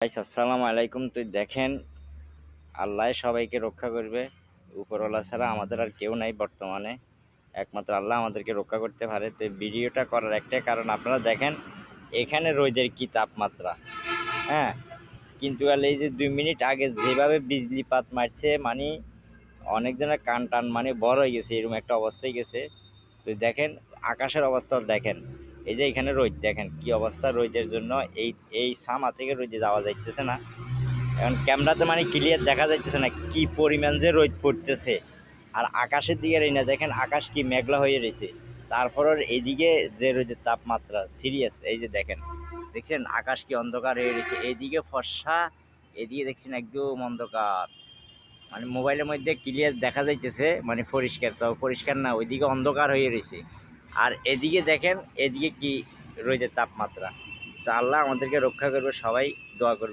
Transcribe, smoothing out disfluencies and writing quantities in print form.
Guys আসসালামু আলাইকুম। তুই দেখেন, আল্লাহ সবাইকে রক্ষা করবে। উপরওয়ালা ছাড়া আমাদের আর কেউ নাই বর্তমানে। একমাত্র আল্লাহ আমাদেরকে রক্ষা করতে পারে। তো ভিডিওটা করার একটাই কারণ, আপনারা দেখেন এখানে রোদের কি তাপমাত্রা। হ্যাঁ, কিন্তু এই যে 2 মিনিট আগে যেভাবে বিজলিপাত মারছে, মানে অনেকজনের কান টান মানে বড় হয়ে গেছে, এরকম একটা অবস্থায় গেছে। তো দেখেন আকাশের অবস্থাও দেখেন, এই যে এখানে রোদ দেখেন কি অবস্থা। রোদের জন্য এই এই সামা থেকে রোদে যাওয়া যাইতেছে না। এখন ক্যামেরাতে মানে ক্লিয়ার দেখা যাইতেছে না কি পরিমাণ যে রোদ পড়তেছে। আর আকাশের দিকে এই না দেখেন, আকাশ কি মেঘলা হয়ে রয়েছে। তারপর এইদিকে যে রোদের তাপমাত্রা সিরিয়াস, এই যে দেখেন, দেখছেন আকাশ কি অন্ধকার হয়ে রয়েছে। এইদিকে ফর্সা, এদিকে দেখছেন একদম অন্ধকার। মানে মোবাইলের মধ্যে ক্লিয়ার দেখা যাইতেছে, মানে পরিষ্কার, তো পরিষ্কার না, ওইদিকে অন্ধকার হয়ে রয়েছে। আর এদিকে দেখেন, এদিকে কি রোদের তাপমাত্রা। তো আল্লাহ আমাদেরকে রক্ষা করবে, সবাই দোয়া করবে।